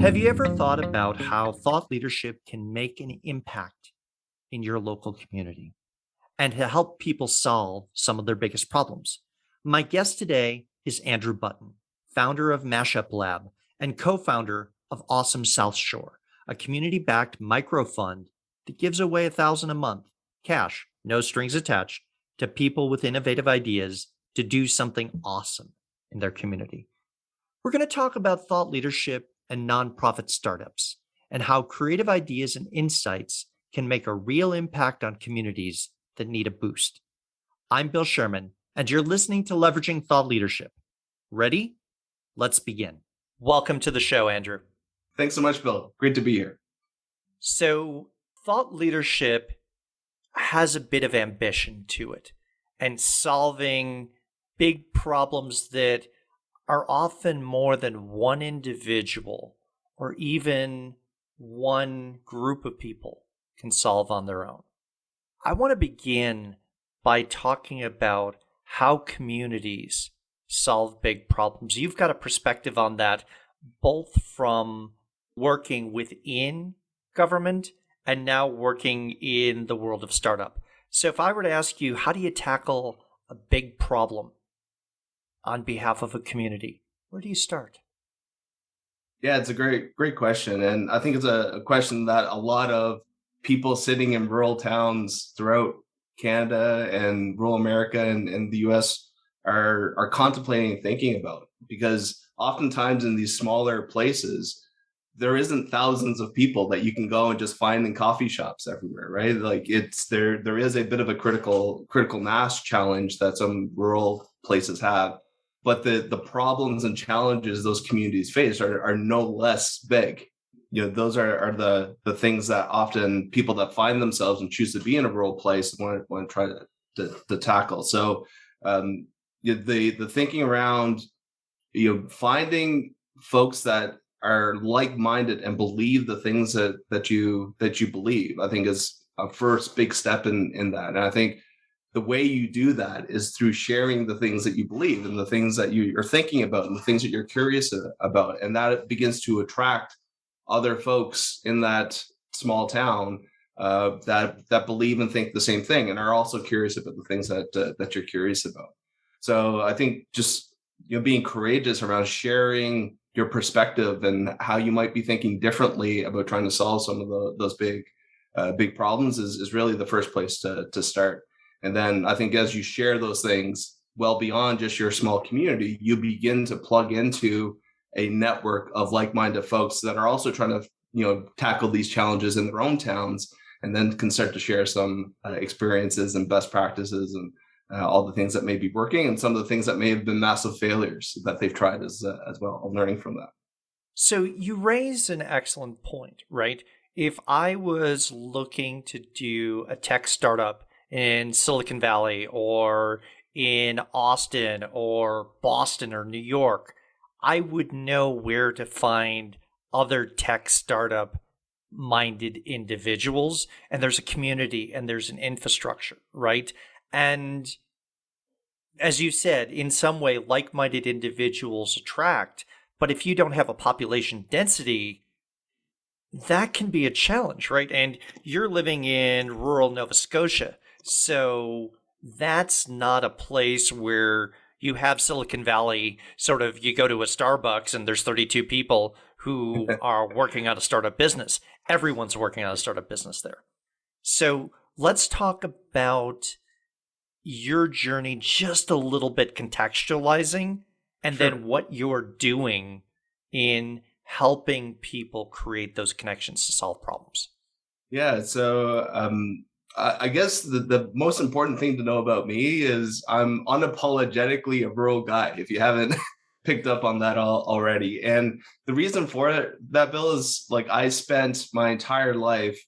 Have you ever thought about how thought leadership can make an impact in your local community and to help people solve some of their biggest problems? My guest today is Andrew Button, founder of Mashup Lab and co founder of Awesome South Shore, a community backed micro fund that gives away 1,000 a month, cash, no strings attached, to people with innovative ideas to do something awesome in their community. We're going to talk about thought leadership and nonprofit startups and how creative ideas and insights can make a real impact on communities that need a boost. I'm Bill Sherman, and you're listening to Leveraging Thought Leadership. Ready? Let's begin. Welcome to the show, Andrew. Thanks so much, Bill. Great to be here. So, thought leadership has a bit of ambition to it and solving big problems that are often more than one individual or even one group of people can solve on their own. I want to begin by talking about how communities solve big problems. You've got a perspective on that, both from working within government and now working in the world of startup. So if I were to ask you, how do you tackle a big problem on behalf of a community? Where do you start? Yeah, it's a great question. And I think it's a question that a lot of people sitting in rural towns throughout Canada and rural America and the US are contemplating and thinking about. Because oftentimes in these smaller places, there isn't thousands of people that you can go and just find in coffee shops everywhere, right? Like there is a bit of a critical mass challenge that some rural places have. But the problems and challenges those communities face are no less big. You know, those are the things that often people that find themselves and choose to be in a rural place want to try to tackle. So the thinking around, finding folks that are like-minded and believe the things that you believe, I think is a first big step in that. And I think the way you do that is through sharing the things that you believe and the things that you're thinking about and the things that you're curious about. And that begins to attract other folks in that small town that believe and think the same thing and are also curious about the things that you're curious about. So I think just being courageous around sharing your perspective and how you might be thinking differently about trying to solve some of those big problems is really the first place to start. And then I think as you share those things well beyond just your small community, you begin to plug into a network of like-minded folks that are also trying to, tackle these challenges in their own towns, and then can start to share some experiences and best practices and all the things that may be working and some of the things that may have been massive failures that they've tried as well, and learning from that. So you raise an excellent point, right? If I was looking to do a tech startup in Silicon Valley or in Austin or Boston or New York, I would know where to find other tech startup minded individuals. And there's a community and there's an infrastructure, right? And as you said, in some way, like minded individuals attract. But if you don't have a population density, that can be a challenge, right? And you're living in rural Nova Scotia. So that's not a place where you have Silicon Valley, sort of, you go to a Starbucks and there's 32 people who are working on a startup business. Everyone's working on a startup business there. So let's talk about your journey just a little bit, contextualizing, and Sure. then what you're doing in helping people create those connections to solve problems. Yeah. So I guess the most important thing to know about me is I'm unapologetically a rural guy, if you haven't picked up on that already. And the reason for that, Bill, is like I spent my entire life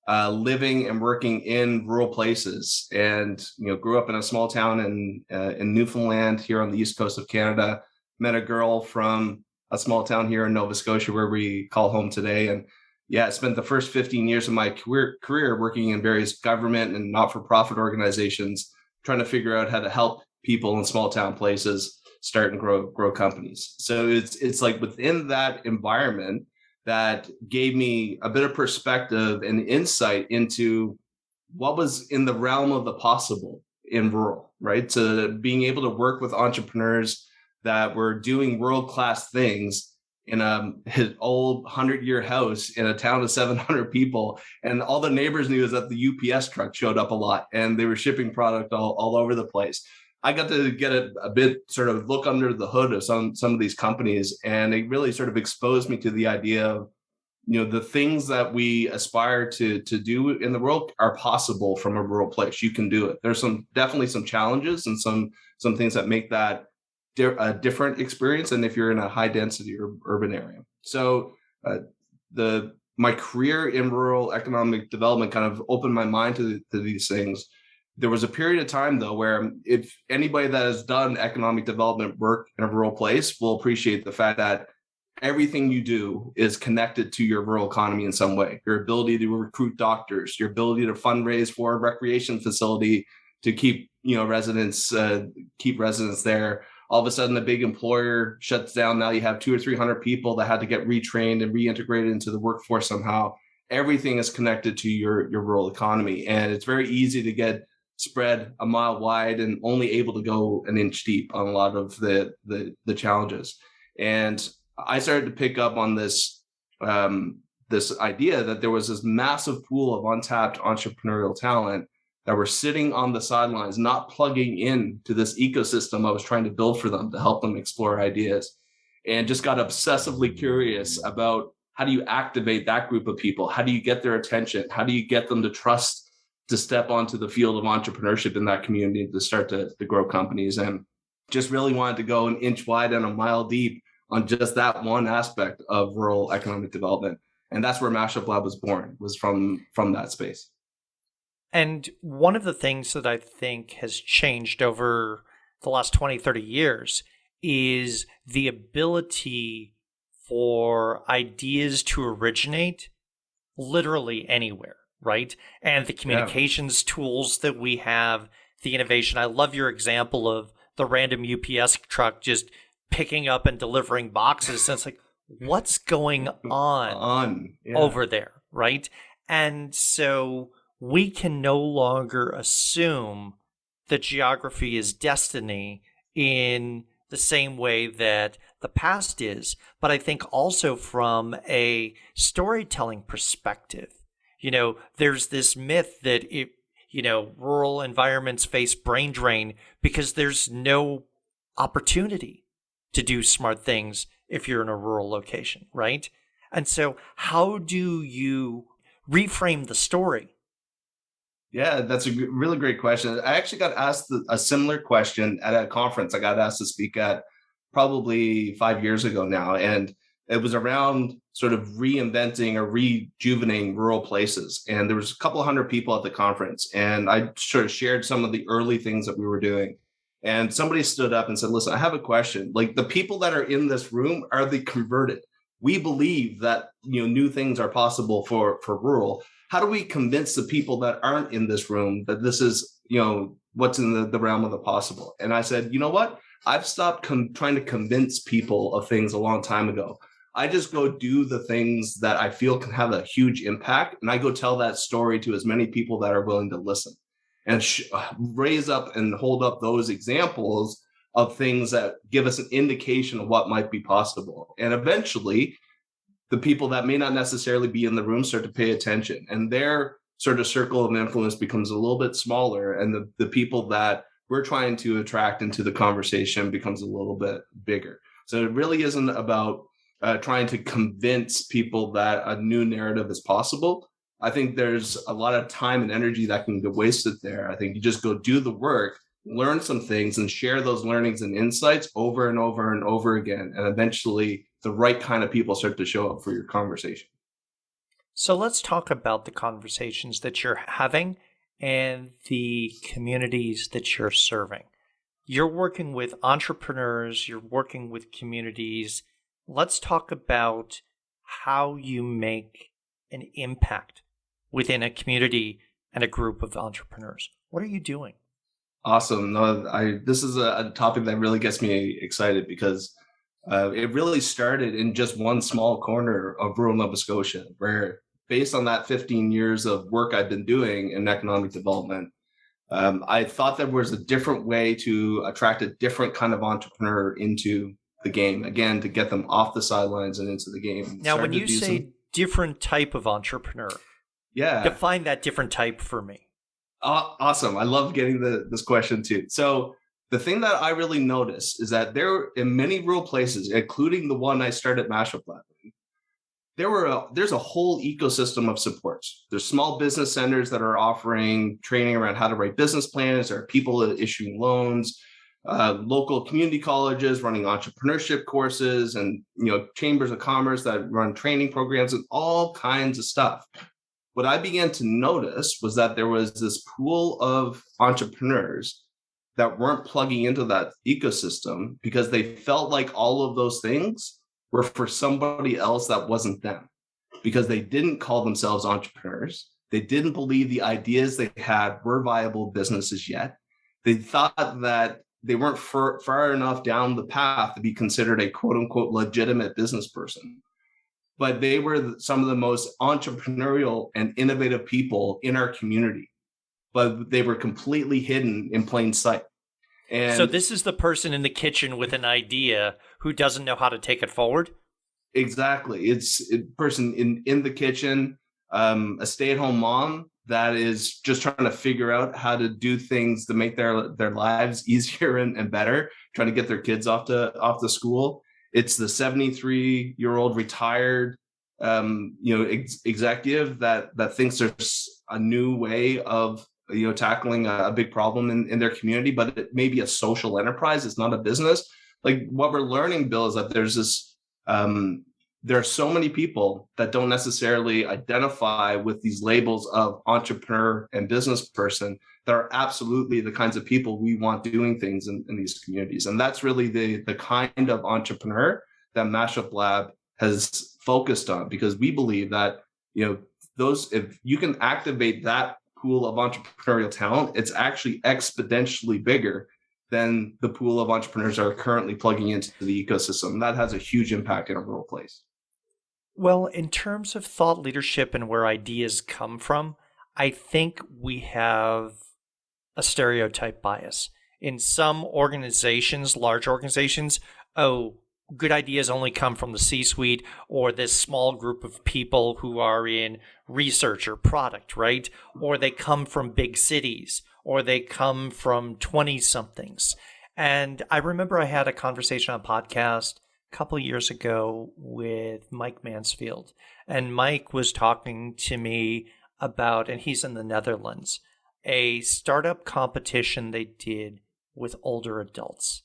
living and working in rural places, and grew up in a small town in Newfoundland here on the east coast of Canada. Met a girl from a small town here in Nova Scotia where we call home today, and I spent the first 15 years of my career working in various government and not-for-profit organizations, trying to figure out how to help people in small town places start and grow companies. So it's like within that environment, that gave me a bit of perspective and insight into what was in the realm of the possible in rural, right? To being able to work with entrepreneurs that were doing world-class things in his old 100-year house in a town of 700 people. And all the neighbors knew is that the UPS truck showed up a lot and they were shipping product all over the place. I got to get a bit sort of look under the hood of some of these companies, and it really sort of exposed me to the idea of, the things that we aspire to do in the world are possible from a rural place. You can do it. There's definitely some challenges and some things that make that a different experience than if you're in a high density or urban area. So my career in rural economic development kind of opened my mind to these things. There was a period of time, though, where if anybody that has done economic development work in a rural place will appreciate the fact that everything you do is connected to your rural economy in some way. Your ability to recruit doctors, your ability to fundraise for a recreation facility to keep residents there. All of a sudden, a big employer shuts down. Now you have 200 or 300 people that had to get retrained and reintegrated into the workforce somehow. Everything is connected to your rural economy, and it's very easy to get spread a mile wide and only able to go an inch deep on a lot of the challenges. And I started to pick up on this idea that there was this massive pool of untapped entrepreneurial talent that were sitting on the sidelines, not plugging in to this ecosystem I was trying to build for them to help them explore ideas, and just got obsessively curious about how do you activate that group of people? How do you get their attention? How do you get them to trust to step onto the field of entrepreneurship in that community to start to grow companies? And just really wanted to go an inch wide and a mile deep on just that one aspect of rural economic development. And that's where Mashup Lab was born, was from that space. And one of the things that I think has changed over the last 20, 30 years is the ability for ideas to originate literally anywhere, right? And the communications tools that we have, the innovation. I love your example of the random UPS truck just picking up and delivering boxes. And it's like, what's going on over there, right? And so we can no longer assume that geography is destiny in the same way that the past is. But I think also from a storytelling perspective, there's this myth that rural environments face brain drain because there's no opportunity to do smart things if you're in a rural location, right? And so how do you reframe the story? Yeah, that's a really great question. I actually got asked a similar question at a conference I got asked to speak at probably 5 years ago now. And it was around sort of reinventing or rejuvenating rural places. And there was a couple of hundred people at the conference. And I sort of shared some of the early things that we were doing. And somebody stood up and said, listen, I have a question. Like, the people that are in this room, are they converted? We believe that, new things are possible for rural. How do we convince the people that aren't in this room that this is, what's in the realm of the possible? And I said, you know what? I've stopped trying to convince people of things a long time ago. I just go do the things that I feel can have a huge impact. And I go tell that story to as many people that are willing to listen, and raise up and hold up those examples of things that give us an indication of what might be possible. And eventually, the people that may not necessarily be in the room start to pay attention, and their sort of circle of influence becomes a little bit smaller. And the people that we're trying to attract into the conversation becomes a little bit bigger. So it really isn't about trying to convince people that a new narrative is possible. I think there's a lot of time and energy that can get wasted there. I think you just go do the work, learn some things, and share those learnings and insights over and over and over again. And eventually the right kind of people start to show up for your conversation. So let's talk about the conversations that you're having and the communities that you're serving. You're working with entrepreneurs, you're working with communities. Let's talk about how you make an impact within a community and a group of entrepreneurs. What are you doing? Awesome. No, this is a topic that really gets me excited, because It really started in just one small corner of rural Nova Scotia, where based on that 15 years of work I've been doing in economic development, I thought there was a different way to attract a different kind of entrepreneur into the game, again, to get them off the sidelines and into the game. Now, when you say different type of entrepreneur, define that different type for me. Awesome. I love getting this question too. So the thing that I really noticed is that there, in many rural places, including the one I started Mashup Lab in, there's a whole ecosystem of supports. There's small business centers that are offering training around how to write business plans. There are people issuing loans, local community colleges running entrepreneurship courses, and chambers of commerce that run training programs and all kinds of stuff. What I began to notice was that there was this pool of entrepreneurs that weren't plugging into that ecosystem because they felt like all of those things were for somebody else that wasn't them, because they didn't call themselves entrepreneurs. They didn't believe the ideas they had were viable businesses yet. They thought that they weren't far enough down the path to be considered a quote unquote legitimate business person. But they were some of the most entrepreneurial and innovative people in our community, but they were completely hidden in plain sight. And so this is the person in the kitchen with an idea who doesn't know how to take it forward? Exactly. It's a person in the kitchen, a stay-at-home mom that is just trying to figure out how to do things to make their lives easier and better, trying to get their kids off to school. It's the 73-year-old retired executive that thinks there's a new way of tackling a big problem in their community, but it may be a social enterprise. It's not a business. Like what we're learning, Bill, is that there's this there are so many people that don't necessarily identify with these labels of entrepreneur and business person that are absolutely the kinds of people we want doing things in these communities. And that's really the kind of entrepreneur that Mashup Lab has focused on, because we believe that, if you can activate that pool of entrepreneurial talent, it's actually exponentially bigger than the pool of entrepreneurs that are currently plugging into the ecosystem. That has a huge impact in a rural place. Well, in terms of thought leadership and where ideas come from, I think we have a stereotype bias. In some organizations, large organizations, good ideas only come from the C-suite or this small group of people who are in research or product, right? Or they come from big cities, or they come from 20-somethings. And I remember I had a conversation on a podcast a couple of years ago with Mike Mansfield. And Mike was talking to me about, and he's in the Netherlands, a startup competition they did with older adults.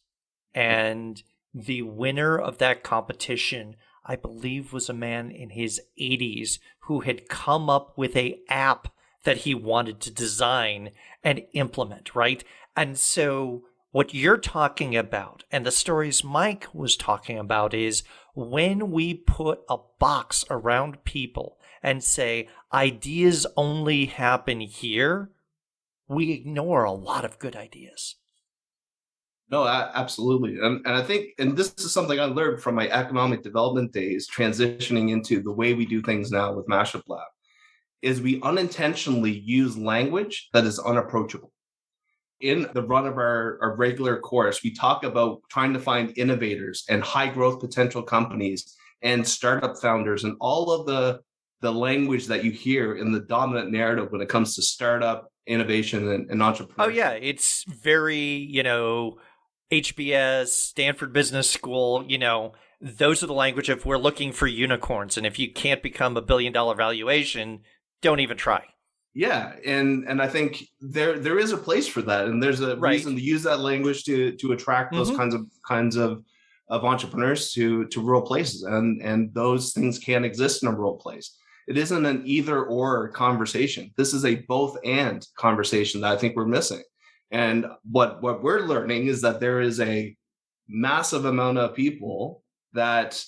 And the winner of that competition, I believe, was a man in his 80s who had come up with an app that he wanted to design and implement, right? And so what you're talking about and the stories Mike was talking about is when we put a box around people and say ideas only happen here, we ignore a lot of good ideas. No, absolutely. And I think, and this is something I learned from my economic development days, transitioning into the way we do things now with Mashup Lab, is we unintentionally use language that is unapproachable. In the run of our regular course, we talk about trying to find innovators and high growth potential companies and startup founders and all of the language that you hear in the dominant narrative when it comes to startup, innovation, and entrepreneurship. Oh, yeah. It's very, HBS, Stanford Business School, those are the language of we're looking for unicorns. And if you can't become $1 billion valuation, don't even try. Yeah. And I think there is a place for that. And there's a reason to use that language to attract those kinds of entrepreneurs to rural places. And those things can exist in a rural place. It isn't an either or conversation. This is a both and conversation that I think we're missing. And what we're learning is that there is a massive amount of people that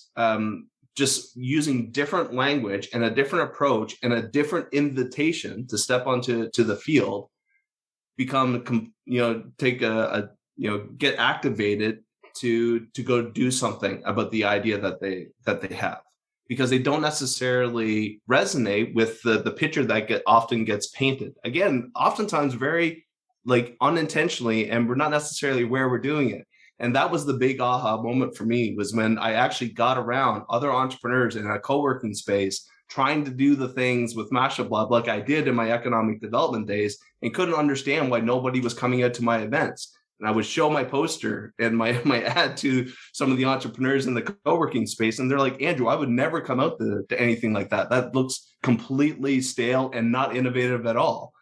just using different language and a different approach and a different invitation to step onto the field, get activated to go do something about the idea that they have, because they don't necessarily resonate with the picture that often gets painted. Again, oftentimes very like unintentionally, and we're not necessarily aware we're doing it. And that was the big aha moment for me, was when I actually got around other entrepreneurs in a co-working space trying to do the things with Mashup like I did in my economic development days, and couldn't understand why nobody was coming out to my events. And I would show my poster and my ad to some of the entrepreneurs in the co-working space. And they're like, Andrew, I would never come out to anything like that. That looks completely stale and not innovative at all.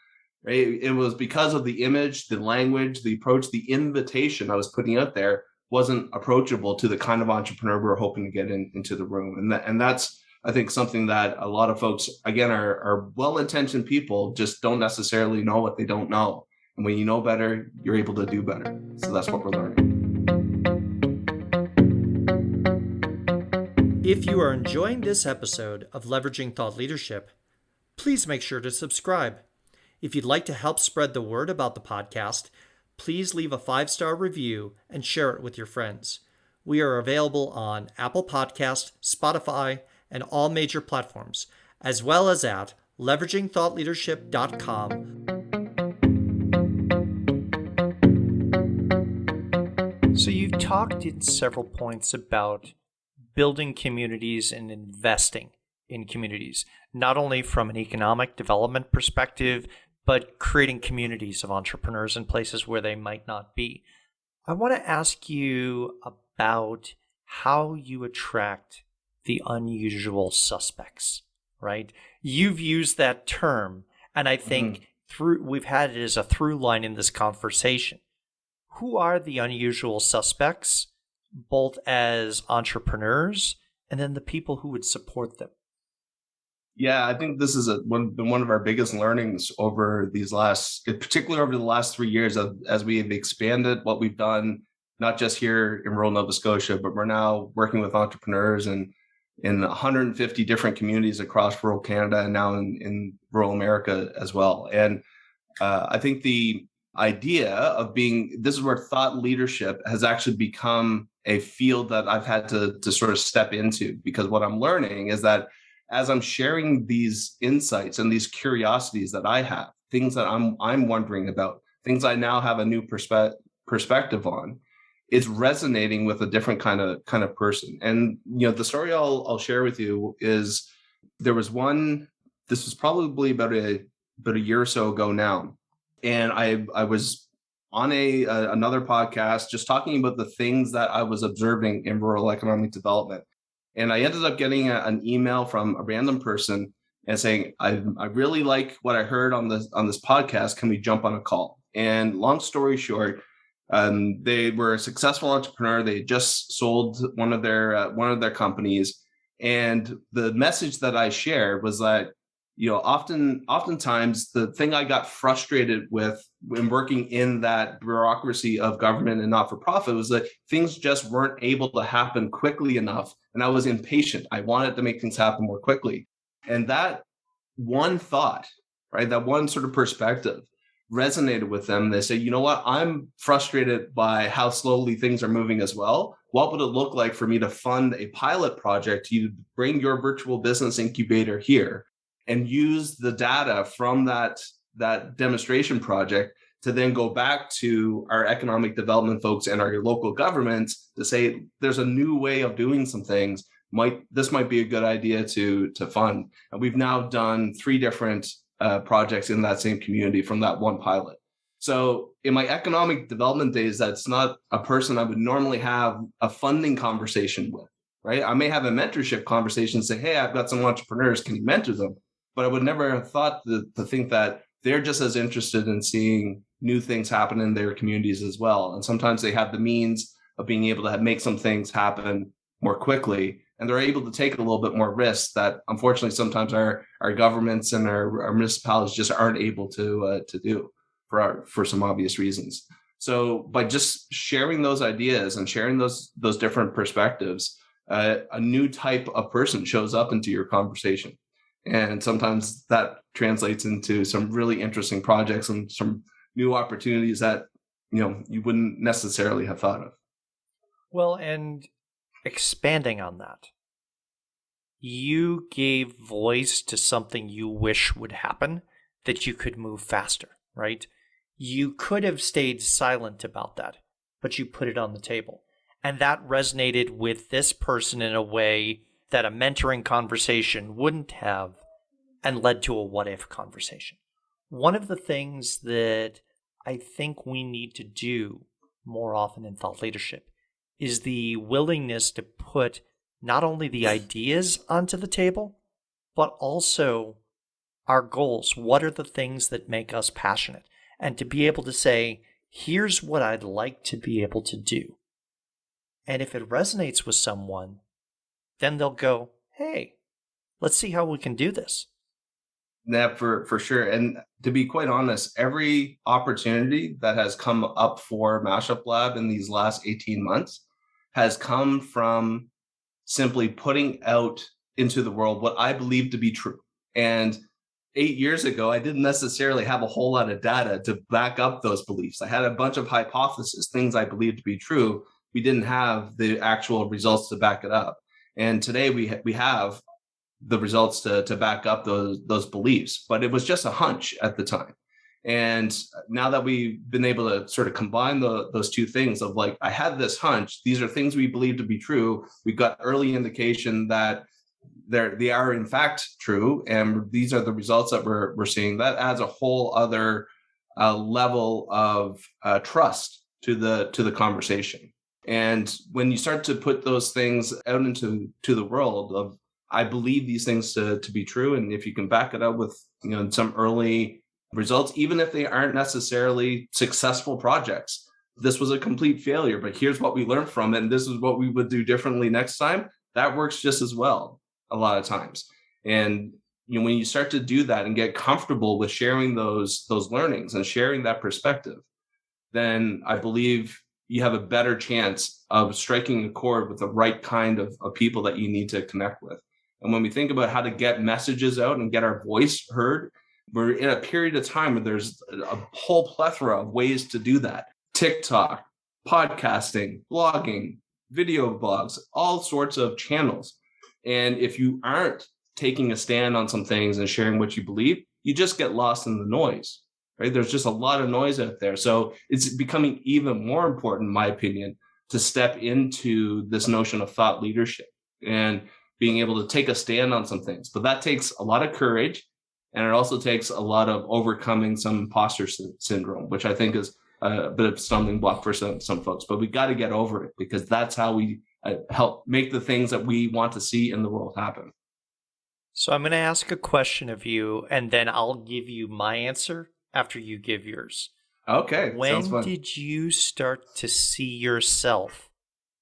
Right? It was because of the image, the language, the approach, the invitation I was putting out there wasn't approachable to the kind of entrepreneur we're hoping to get into the room. And that's, I think, something that a lot of folks, again, are well-intentioned people, just don't necessarily know what they don't know. And when you know better, you're able to do better. So that's what we're learning. If you are enjoying this episode of Leveraging Thought Leadership, please make sure to subscribe. If you'd like to help spread the word about the podcast, please leave a 5-star review and share it with your friends. We are available on Apple Podcast, Spotify, and all major platforms, as well as at leveragingthoughtleadership.com. So you've talked in several points about building communities and investing in communities, not only from an economic development perspective, but creating communities of entrepreneurs in places where they might not be. I want to ask you about how you attract the unusual suspects, right? You've used that term, and I think we've had it as a through line in this conversation. Who are the unusual suspects, both as entrepreneurs and then the people who would support them? Yeah, I think this is been one of our biggest learnings over these particularly over the last 3 years, as we have expanded what we've done, not just here in rural Nova Scotia, but we're now working with entrepreneurs in 150 different communities across rural Canada and now in rural America as well. And I think the idea of this is where thought leadership has actually become a field that I've had to sort of step into, because what I'm learning is that as I'm sharing these insights and these curiosities that I have, things that I'm wondering about, things I now have a new perspective on, it's resonating with a different kind of person. And the story I'll share with you is, there was one. This was probably about a year or so ago now, and I was on another podcast just talking about the things that I was observing in rural economic development. And I ended up getting an email from a random person and saying, I really like what I heard on this podcast. Can we jump on a call? And long story short, they were a successful entrepreneur. They just sold one of their companies. And the message that I shared was that, oftentimes the thing I got frustrated with when working in that bureaucracy of government and not-for-profit was that things just weren't able to happen quickly enough. And I was impatient. I wanted to make things happen more quickly. And that one thought, right, that one sort of perspective resonated with them. They say, you know what, I'm frustrated by how slowly things are moving as well. What would it look like for me to fund a pilot project? You bring your virtual business incubator here and use the data from that demonstration project to then go back to our economic development folks and our local governments to say, there's a new way of doing some things. This might be a good idea to fund. And we've now done 3 different projects in that same community from that one pilot. So in my economic development days, that's not a person I would normally have a funding conversation with, right? I may have a mentorship conversation and say, hey, I've got some entrepreneurs, can you mentor them? But I would never have thought to think that they're just as interested in seeing new things happen in their communities as well. And sometimes they have the means of being able to make some things happen more quickly. And they're able to take a little bit more risks that, unfortunately, sometimes our governments and our municipalities just aren't able to do for some obvious reasons. So by just sharing those ideas and sharing those different perspectives, a new type of person shows up into your conversation. And sometimes that translates into some really interesting projects and some new opportunities that you wouldn't necessarily have thought of. Well, and expanding on that, you gave voice to something you wish would happen, that you could move faster, right? You could have stayed silent about that, but you put it on the table. And that resonated with this person in a way that a mentoring conversation wouldn't have, and led to a what if conversation. One of the things that I think we need to do more often in thought leadership is the willingness to put not only the ideas onto the table, but also our goals. What are the things that make us passionate? And to be able to say, here's what I'd like to be able to do. And if it resonates with someone, then they'll go, hey, let's see how we can do this. Yeah, for sure. And to be quite honest, every opportunity that has come up for Mashup Lab in these last 18 months has come from simply putting out into the world what I believe to be true. And 8 years ago, I didn't necessarily have a whole lot of data to back up those beliefs. I had a bunch of hypotheses, things I believed to be true. We didn't have the actual results to back it up. And today we have the results to back up those beliefs, but it was just a hunch at the time. And now that we've been able to sort of combine those two things of like, I had this hunch, these are things we believe to be true. We've got early indication that they are in fact true, and these are the results that we're seeing. That adds a whole other level of trust to the conversation. And when you start to put those things out into the world of, I believe these things to be true, and if you can back it up with some early results, even if they aren't necessarily successful projects, this was a complete failure, but here's what we learned from it, and this is what we would do differently next time. That works just as well a lot of times. And when you start to do that and get comfortable with sharing those learnings and sharing that perspective, then I believe you have a better chance of striking a chord with the right kind of people that you need to connect with. And when we think about how to get messages out and get our voice heard, we're in a period of time where there's a whole plethora of ways to do that. TikTok, podcasting, blogging, video blogs, all sorts of channels. And if you aren't taking a stand on some things and sharing what you believe, you just get lost in the noise, right? There's just a lot of noise out there. So it's becoming even more important, in my opinion, to step into this notion of thought leadership and being able to take a stand on some things. But that takes a lot of courage, and it also takes a lot of overcoming some imposter syndrome, which I think is a bit of a stumbling block for some folks. But we got to get over it, because that's how we help make the things that we want to see in the world happen. So I'm going to ask a question of you, and then I'll give you my answer after you give yours. Okay. When did you start to see yourself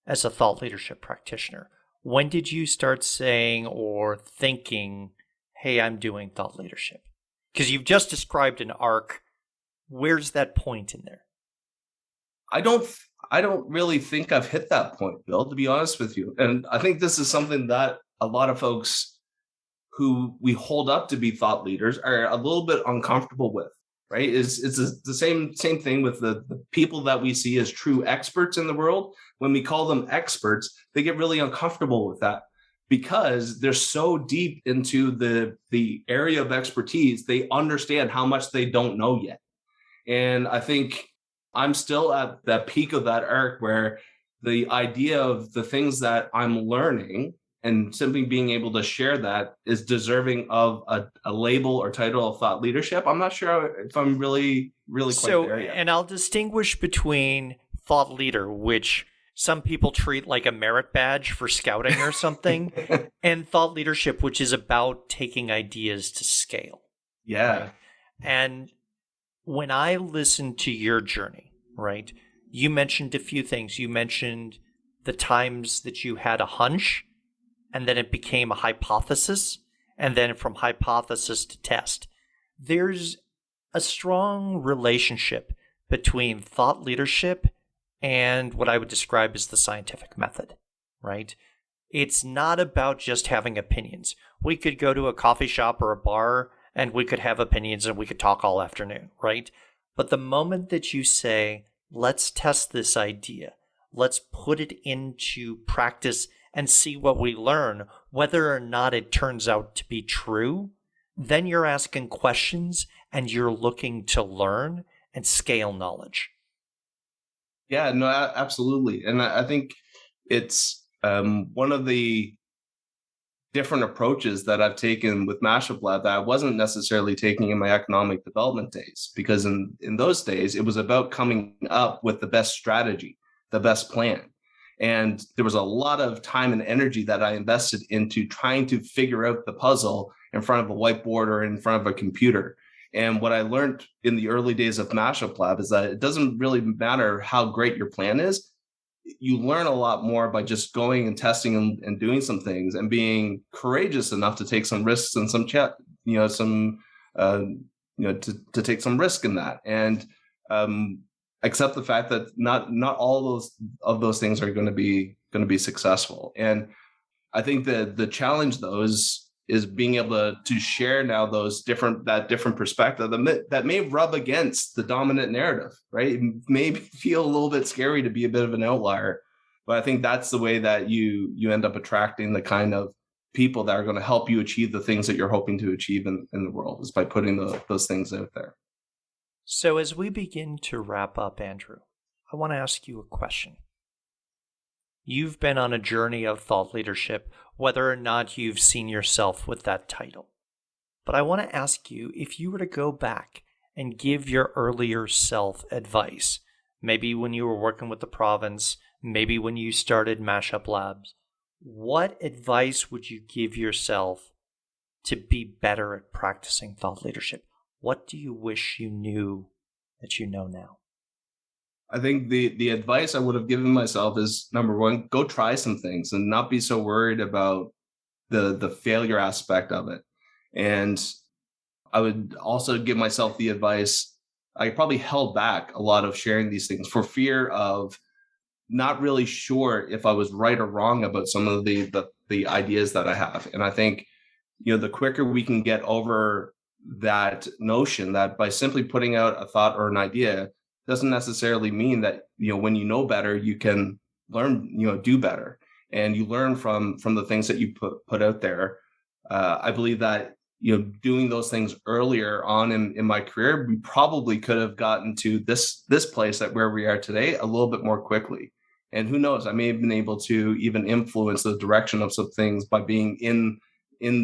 as a thought leadership practitioner? When did you start saying or thinking, hey, I'm doing thought leadership? Because you've just described an arc. Where's that point in there? I don't really think I've hit that point, Bill, to be honest with you. And I think this is something that a lot of folks who we hold up to be thought leaders are a little bit uncomfortable with, right? It's the same thing with the people that we see as true experts in the world. When we call them experts, they get really uncomfortable with that, because they're so deep into the area of expertise, they understand how much they don't know yet. And I think I'm still at that peak of that arc where the idea of the things that I'm learning and simply being able to share that is deserving of a label or title of thought leadership. I'm not sure if I'm really quite there yet. And I'll distinguish between thought leader, which some people treat like a merit badge for scouting or something, and thought leadership, which is about taking ideas to scale. Yeah. Right? And when I listened to your journey, right, you mentioned a few things. You mentioned the times that you had a hunch, and then it became a hypothesis, and then from hypothesis to test. There's a strong relationship between thought leadership and what I would describe as the scientific method, right? It's not about just having opinions. We could go to a coffee shop or a bar and we could have opinions and we could talk all afternoon, right? But the moment that you say, let's test this idea, let's put it into practice and see what we learn, whether or not it turns out to be true. Then you're asking questions and you're looking to learn and scale knowledge. Yeah, no, absolutely. And I think it's one of the different approaches that I've taken with Mashup Lab that I wasn't necessarily taking in my economic development days, because in those days, it was about coming up with the best strategy, the best plan. And there was a lot of time and energy that I invested into trying to figure out the puzzle in front of a whiteboard or in front of a computer. And what I learned in the early days of Mashup Lab is that it doesn't really matter how great your plan is. You learn a lot more by just going and testing and doing some things and being courageous enough to take some risks and to take some risk in that, and accept the fact that not all of those things are going to be successful. And I think that the challenge though is being able to share now that different perspective that may rub against the dominant narrative, right? It may feel a little bit scary to be a bit of an outlier, but I think that's the way that you end up attracting the kind of people that are going to help you achieve the things that you're hoping to achieve in the world, is by putting those things out there. So as we begin to wrap up, Andrew, I want to ask you a question. You've been on a journey of thought leadership, whether or not you've seen yourself with that title. But I want to ask you, if you were to go back and give your earlier self advice, maybe when you were working with the province, maybe when you started Mashup Labs, what advice would you give yourself to be better at practicing thought leadership? What do you wish you knew that you know now? I think the advice I would have given myself is, number one, go try some things and not be so worried about the failure aspect of it. And I would also give myself the advice, I probably held back a lot of sharing these things for fear of not really sure if I was right or wrong about some of the ideas that I have. And I think, the quicker we can get over that notion that by simply putting out a thought or an idea doesn't necessarily mean that, when you know better, you can learn, do better. And you learn from the things that you put out there. I believe that, doing those things earlier on in my career, we probably could have gotten to this place at where we are today a little bit more quickly. And who knows, I may have been able to even influence the direction of some things by being in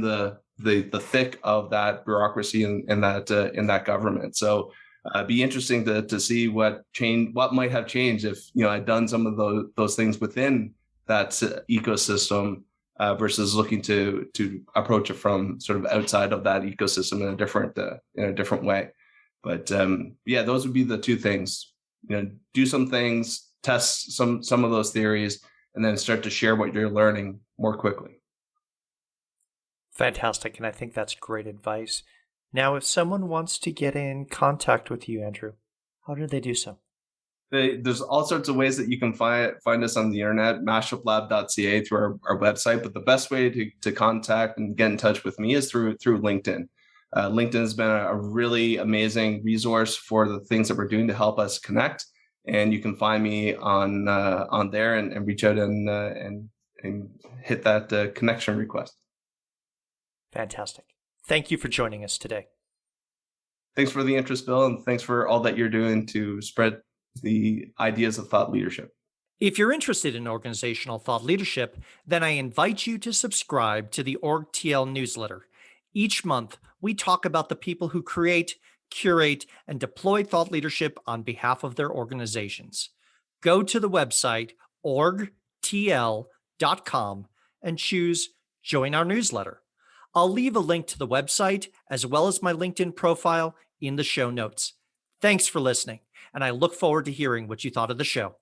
the thick of that bureaucracy and in that government. So be interesting to see what might have changed if I'd done some of those things within that ecosystem versus looking to approach it from sort of outside of that ecosystem in a different way. But those would be the two things. Do some things, test some of those theories, and then start to share what you're learning more quickly. Fantastic, and I think that's great advice. Now, if someone wants to get in contact with you, Andrew, how do they do so? There's all sorts of ways that you can find us on the internet, mashuplab.ca, through our website. But the best way to contact and get in touch with me is through LinkedIn. LinkedIn has been a really amazing resource for the things that we're doing to help us connect. And you can find me on there and reach out and hit that connection request. Fantastic. Thank you for joining us today. Thanks for the interest, Bill, and thanks for all that you're doing to spread the ideas of thought leadership. If you're interested in organizational thought leadership, then I invite you to subscribe to the OrgTL newsletter. Each month, we talk about the people who create, curate, and deploy thought leadership on behalf of their organizations. Go to the website orgtl.com and choose Join Our Newsletter. I'll leave a link to the website as well as my LinkedIn profile in the show notes. Thanks for listening, and I look forward to hearing what you thought of the show.